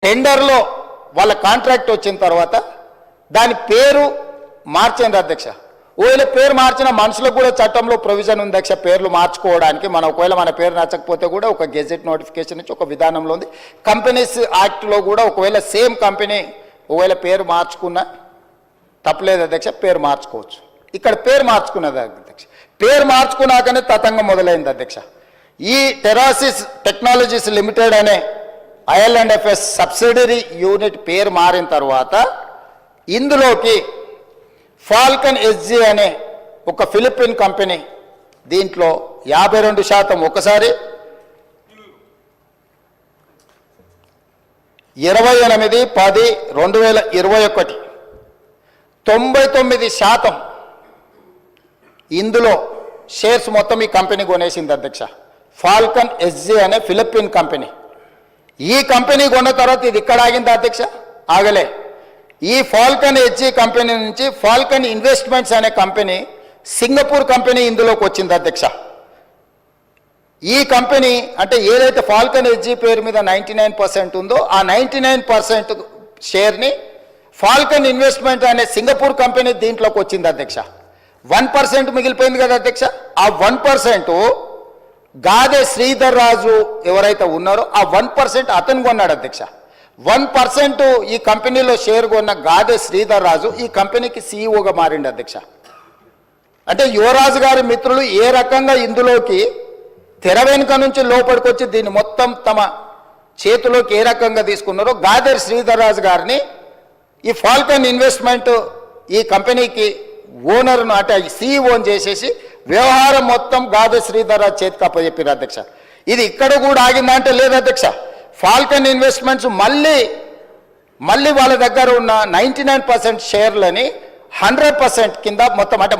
టెండర్లో వాళ్ళ కాంట్రాక్ట్ వచ్చిన తర్వాత దాని పేరు మార్చండి అధ్యక్ష. ఒకవేళ పేరు మార్చిన మనుషులకు కూడా చట్టంలో ప్రొవిజన్ ఉంది అధ్యక్ష, పేర్లు మార్చుకోవడానికి. మనం ఒకవేళ మన పేరు నచ్చకపోతే కూడా ఒక గెజెట్ నోటిఫికేషన్ నుంచి ఒక విధానంలో ఉంది. కంపెనీస్ యాక్ట్లో కూడా ఒకవేళ సేమ్ కంపెనీ ఒకవేళ పేరు మార్చుకున్నా తప్పలేదు అధ్యక్ష, పేరు మార్చుకోవచ్చు. ఇక్కడ పేరు మార్చుకున్నది అధ్యక్ష, పేరు మార్చుకున్నాకనే తతంగం మొదలైంది అధ్యక్ష. ఈ టెరాసిస్ టెక్నాలజీస్ లిమిటెడ్ అనే IL&FS సబ్సిడరీ యూనిట్ పేరు మారిన తర్వాత ఇందులోకి ఫాల్కన్ SG అనే ఒక ఫిలిపిన్ కంపెనీ దీంట్లో 52% ఒకసారి 28/10/2021 99% ఇందులో షేర్స్ మొత్తం ఈ కంపెనీ కొనేసింది అధ్యక్ష. ఫాల్కన్ SG అనే ఫిలిపిన్ కంపెనీ. ఈ కంపెనీ కొన్న తర్వాత ఇది ఇక్కడ ఆగింది అధ్యక్ష, ఆగలే. ఈ ఫాల్కన్ SG కంపెనీ నుంచి ఫాల్కన్ ఇన్వెస్ట్మెంట్స్ అనే కంపెనీ సింగపూర్ కంపెనీ ఇందులోకి వచ్చింది అధ్యక్ష. ఈ కంపెనీ అంటే ఏదైతే ఫాల్కన్ SG పేరు మీద 99% ఉందో ఆ 99% షేర్ని ఫాల్కన్ ఇన్వెస్ట్మెంట్ అనే సింగపూర్ కంపెనీ దీంట్లోకి వచ్చింది అధ్యక్ష. 1% మిగిలిపోయింది కదా అధ్యక్ష. ఆ 1% గాదే శ్రీధర్ రాజు ఎవరైతే ఉన్నారో ఆ 1% అతను కొన్నాడు అధ్యక్ష. 1% ఈ కంపెనీలో షేర్ కొన్న గాదే శ్రీధర్ రాజు ఈ కంపెనీకి CEOగా మారిండు అధ్యక్ష. అంటే యువరాజు గారి మిత్రులు ఏ రకంగా ఇందులోకి తెర వెనుక నుంచి లోపలికొచ్చి దీన్ని మొత్తం తమ చేతిలోకి ఏ రకంగా తీసుకున్నారో గాదే శ్రీధర్ రాజు గారిని ఈ ఫాల్కన్ ఇన్వెస్ట్మెంట్ ఈ కంపెనీకి ఓనర్ను అంటే CEO చేసేసి వ్యవహారం మొత్తం గాదే శ్రీధర్ రాజు చేతికి అప్పచెప్పారు అధ్యక్ష. ఇది ఇక్కడ కూడా ఆగిందా అంటే లేదు అధ్యక్ష. ఫాల్కన్ ఇన్వెస్ట్మెంట్స్ మళ్ళీ వాళ్ళ దగ్గర ఉన్న 99% షేర్లని 100% కింద మొత్తం అంటే